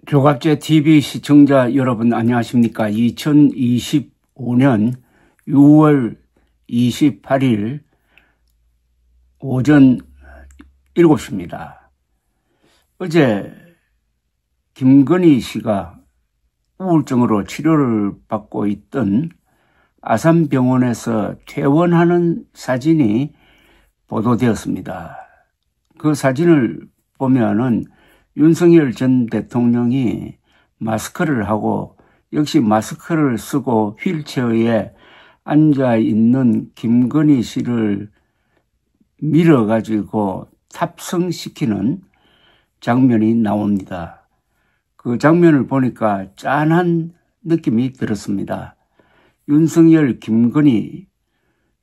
조갑제 TV 시청자 여러분 안녕하십니까? 2025년 6월 28일 오전 7시입니다. 어제 김건희 씨가 우울증으로 치료를 받고 있던 아산병원에서 퇴원하는 사진이 보도되었습니다. 그 사진을 보면은 윤석열 전 대통령이 마스크를 하고 역시 마스크를 쓰고 휠체어에 앉아있는 김건희 씨를 밀어가지고 탑승시키는 장면이 나옵니다. 그 장면을 보니까 짠한 느낌이 들었습니다. 윤석열, 김건희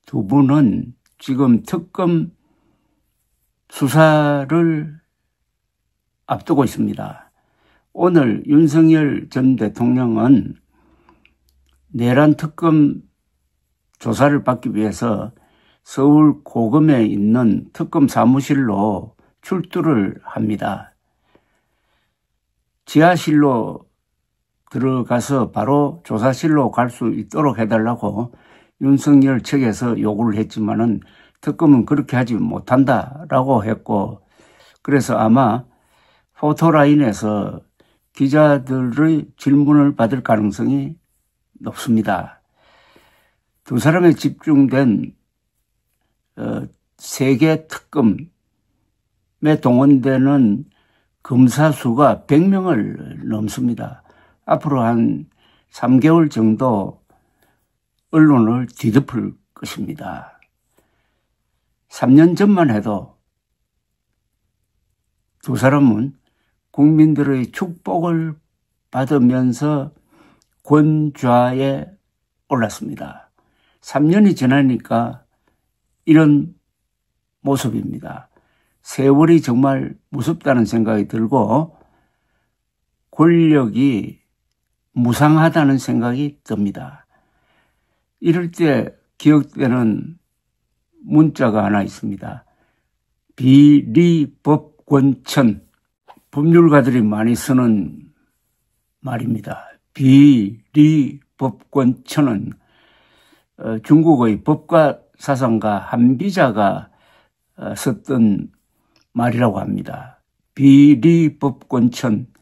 두 분은 지금 특검 수사를 앞두고 있습니다. 오늘 윤석열 전 대통령은 내란 특검 조사를 받기 위해서 서울 고검에 있는 특검 사무실로 출두를 합니다. 지하실로 들어가서 바로 조사실로 갈 수 있도록 해달라고 윤석열 측에서 요구를 했지만은 특검은 그렇게 하지 못한다라고 했고, 그래서 아마 포토라인에서 기자들의 질문을 받을 가능성이 높습니다. 두 사람에 집중된 세계 특검에 동원되는 검사 수가 100명을 넘습니다. 앞으로 한 3개월 정도 언론을 뒤덮을 것입니다. 3년 전만 해도 두 사람은 국민들의 축복을 받으면서 권좌에 올랐습니다. 3년이 지나니까 이런 모습입니다. 세월이 정말 무섭다는 생각이 들고 권력이 무상하다는 생각이 듭니다. 이럴 때 기억되는 문자가 하나 있습니다. 비리법권천. 법률가들이 많이 쓰는 말입니다. 비리법권천은 중국의 법과 사상가 한비자가 썼던 말이라고 합니다. 비리법권천,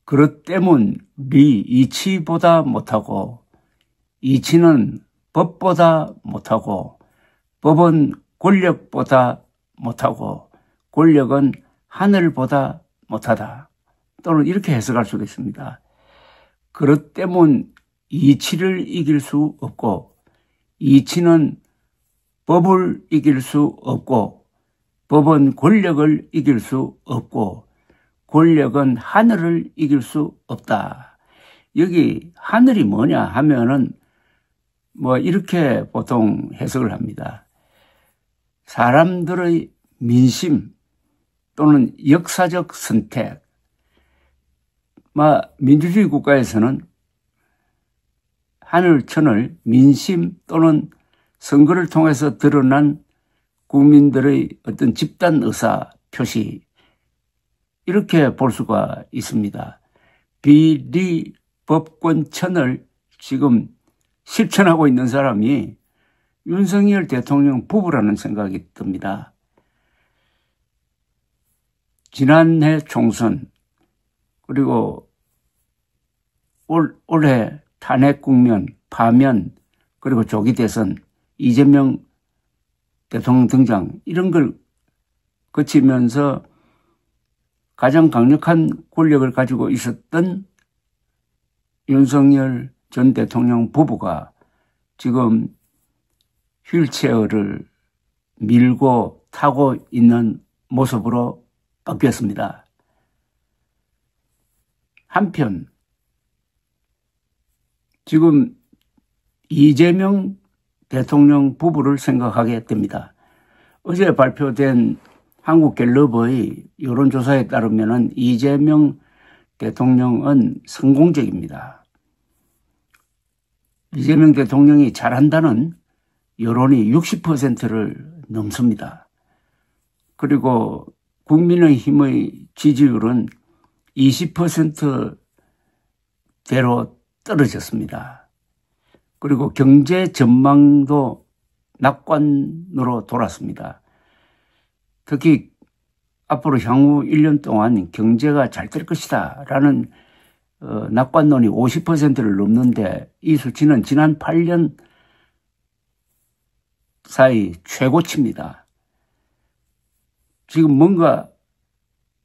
그것 때문 이치보다 못하고, 이치는 법보다 못하고, 법은 권력보다 못하고, 권력은 하늘보다 못하다. 또는 이렇게 해석할 수도 있습니다. 그것 때문 이치를 이길 수 없고, 이치는 법을 이길 수 없고, 법은 권력을 이길 수 없고, 권력은 하늘을 이길 수 없다. 여기 하늘이 뭐냐 하면은 이렇게 보통 해석을 합니다. 사람들의 민심 또는 역사적 선택. 민주주의 국가에서는 하늘천을 민심 또는 선거를 통해서 드러난 국민들의 어떤 집단 의사 표시, 이렇게 볼 수가 있습니다. 비리법권천을 지금 실천하고 있는 사람이 윤석열 대통령 부부라는 생각이 듭니다. 지난해 총선, 그리고 올해 탄핵 국면, 파면, 그리고 조기 대선, 이재명 대통령 등장, 이런 걸 거치면서 가장 강력한 권력을 가지고 있었던 윤석열 전 대통령 부부가 지금 휠체어를 밀고 타고 있는 모습으로 바뀌었습니다. 한편 지금 이재명 대통령 부부를 생각하게 됩니다. 어제 발표된 한국갤럽의 여론조사에 따르면 이재명 대통령은 성공적입니다. 이재명 대통령이 잘한다는 여론이 60%를 넘습니다. 그리고 국민의힘의 지지율은 20%대로 떨어졌습니다. 그리고 경제 전망도 낙관으로 돌았습니다. 특히 앞으로 향후 1년 동안 경제가 잘 될 것이다 라는 낙관론이 50%를 넘는데 이 수치는 지난 8년 사이 최고치입니다. 지금 뭔가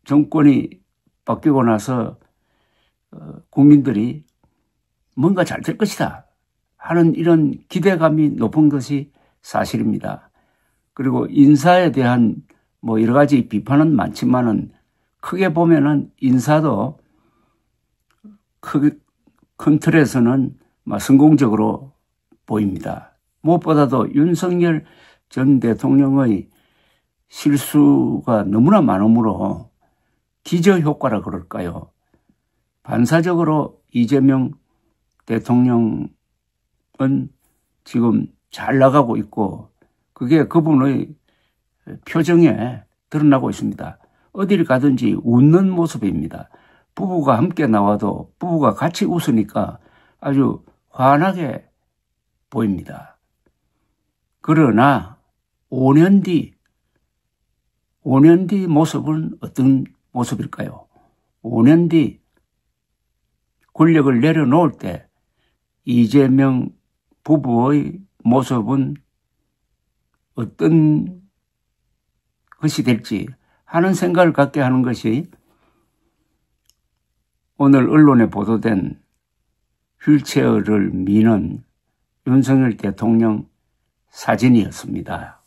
정권이 바뀌고 나서 국민들이 뭔가 잘 될 것이다 하는 이런 기대감이 높은 것이 사실입니다. 그리고 인사에 대한 뭐 여러 가지 비판은 많지만은 크게 보면은 인사도 큰 틀에서는 성공적으로 보입니다. 무엇보다도 윤석열 전 대통령의 실수가 너무나 많으므로 기저효과라 그럴까요? 반사적으로 이재명 대통령은 지금 잘 나가고 있고 그게 그분의 표정에 드러나고 있습니다. 어디를 가든지 웃는 모습입니다. 부부가 함께 나와도 부부가 같이 웃으니까 아주 환하게 보입니다. 그러나 5년 뒤 모습은 어떤 모습일까요? 5년 뒤 권력을 내려놓을 때 이재명 부부의 모습은 어떤 것이 될지 하는 생각을 갖게 하는 것이 오늘 언론에 보도된 휠체어를 미는 윤석열 대통령 사진이었습니다.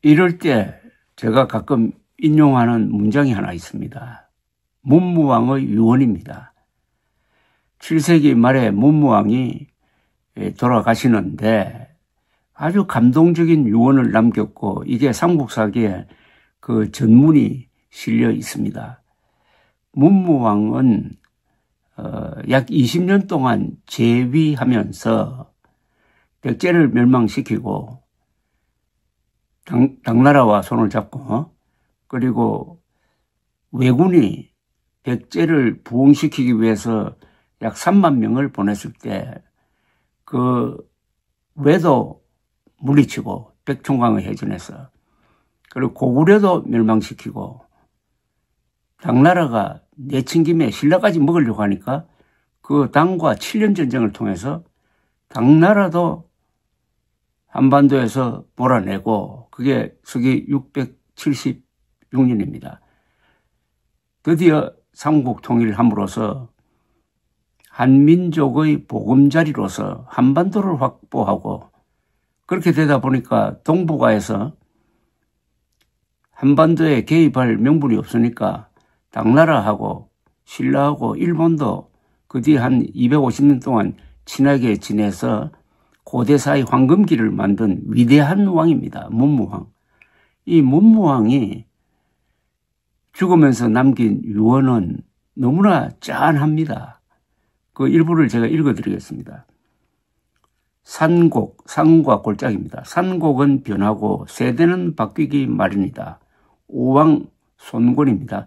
이럴 때 제가 가끔 인용하는 문장이 하나 있습니다. 문무왕의 유언입니다. 7세기 말에 문무왕이 돌아가시는데 아주 감동적인 유언을 남겼고 이게 삼국사기에 그 전문이 실려 있습니다. 문무왕은 약 20년 동안 재위하면서 백제를 멸망시키고 당나라와 손을 잡고 그리고 왜군이 백제를 부흥시키기 위해서 약 3만 명을 보냈을 때 그 왜도 물리치고 백총강을 해전해서 그리고 고구려도 멸망시키고 당나라가 내친 김에 신라까지 먹으려고 하니까 그 당과 7년 전쟁을 통해서 당나라도 한반도에서 몰아내고 그게 서기 676년입니다. 드디어 삼국 통일을 함으로써 한민족의 보금자리로서 한반도를 확보하고 그렇게 되다 보니까 동북아에서 한반도에 개입할 명분이 없으니까 당나라하고 신라하고 일본도 그 뒤에 한 250년 동안 친하게 지내서 고대사의 황금기를 만든 위대한 왕입니다. 문무왕. 이 문무왕이 죽으면서 남긴 유언은 너무나 짠합니다. 그 일부를 제가 읽어드리겠습니다. 산곡, 상과 골짝입니다. 산곡은 변하고 세대는 바뀌기 마련이다. 오왕 손권입니다.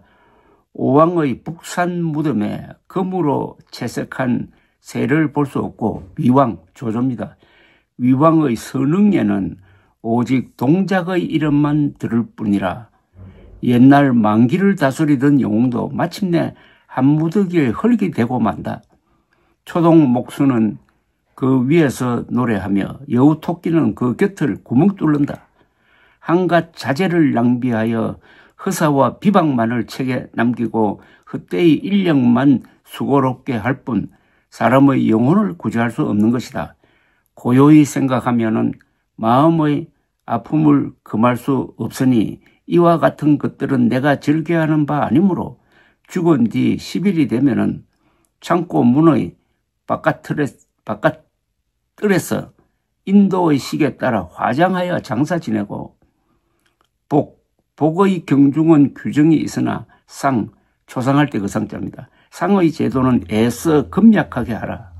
오왕의 북산 무덤에 금으로 채색한 새를 볼 수 없고 위왕 조조입니다. 위왕의 선흥에는 오직 동작의 이름만 들을 뿐이라. 옛날 만기를 다스리던 영웅도 마침내 한무더기에 흙이 되고 만다. 초동 목수는 그 위에서 노래하며 여우 토끼는 그 곁을 구멍 뚫는다. 한갓 자재를 낭비하여 허사와 비방만을 책에 남기고 헛되이 인력만 수고롭게 할 뿐 사람의 영혼을 구제할 수 없는 것이다. 고요히 생각하면은 마음의 아픔을 금할 수 없으니 이와 같은 것들은 내가 즐겨하는 바 아니므로 죽은 뒤 10일이 되면은 창고 문의 바깥뜰에서 인도의 식에 따라 화장하여 장사 지내고 복의 경중은 규정이 있으나 초상할 때 그 상자입니다. 상의 제도는 애써 금약하게 하라.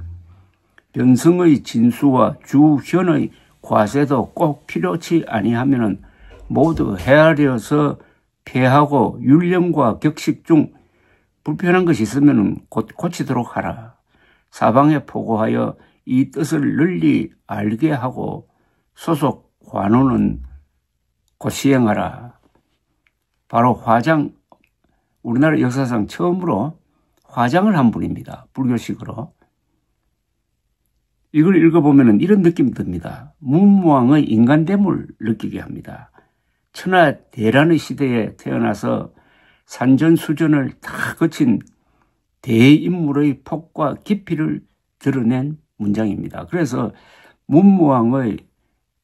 변성의 진수와 주현의 과세도 꼭 필요치 아니하면은 모두 헤아려서 폐하고 율령과 격식 중 불편한 것이 있으면 곧 고치도록 하라. 사방에 포고하여 이 뜻을 널리 알게 하고 소속 관원은 곧 시행하라. 바로 화장, 우리나라 역사상 처음으로 화장을 한 분입니다. 불교식으로. 이걸 읽어보면 이런 느낌이 듭니다. 문무왕의 인간됨을 느끼게 합니다. 천하 대란의 시대에 태어나서 산전수전을 다 거친 대인물의 폭과 깊이를 드러낸 문장입니다. 그래서 문무왕의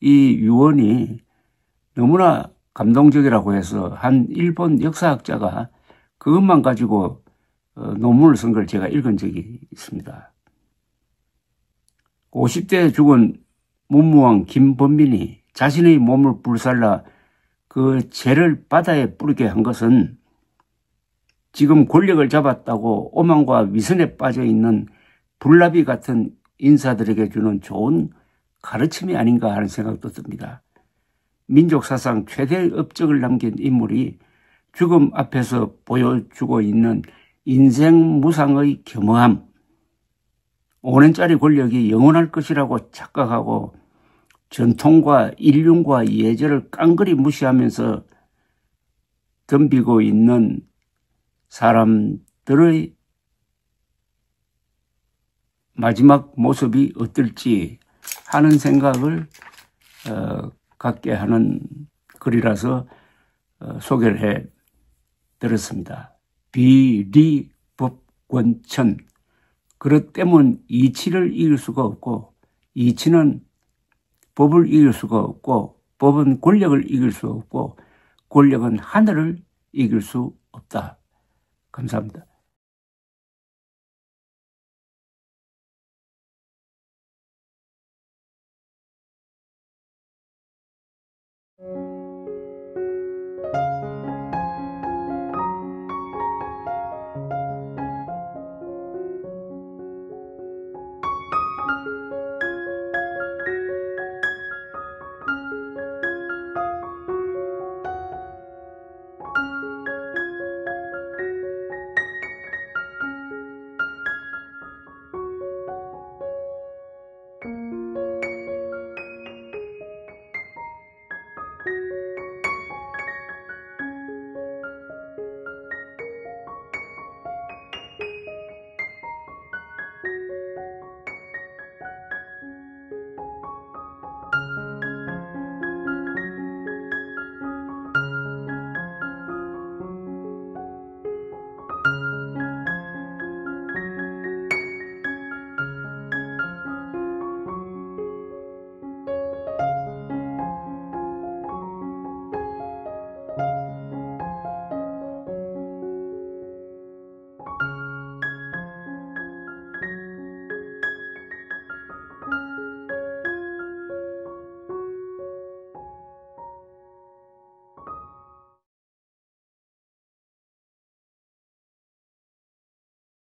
이 유언이 너무나 감동적이라고 해서 한 일본 역사학자가 그것만 가지고 논문을 쓴 걸 제가 읽은 적이 있습니다. 50대에 죽은 문무왕 김범민이 자신의 몸을 불살라 그 죄를 바다에 뿌리게 한 것은 지금 권력을 잡았다고 오만과 위선에 빠져 있는 불나비 같은 인사들에게 주는 좋은 가르침이 아닌가 하는 생각도 듭니다. 민족 사상 최대의 업적을 남긴 인물이 죽음 앞에서 보여주고 있는 인생 무상의 겸허함, 5년짜리 권력이 영원할 것이라고 착각하고 전통과 인륜과 예절을 깡그리 무시하면서 덤비고 있는 사람들의 마지막 모습이 어떨지 하는 생각을 갖게 하는 글이라서 소개를 해 드렸습니다. 비리법권천. 그렇 때문 이치를 이길 수가 없고 이치는 법을 이길 수가 없고 법은 권력을 이길 수 없고 권력은 하늘을 이길 수 없다. 감사합니다.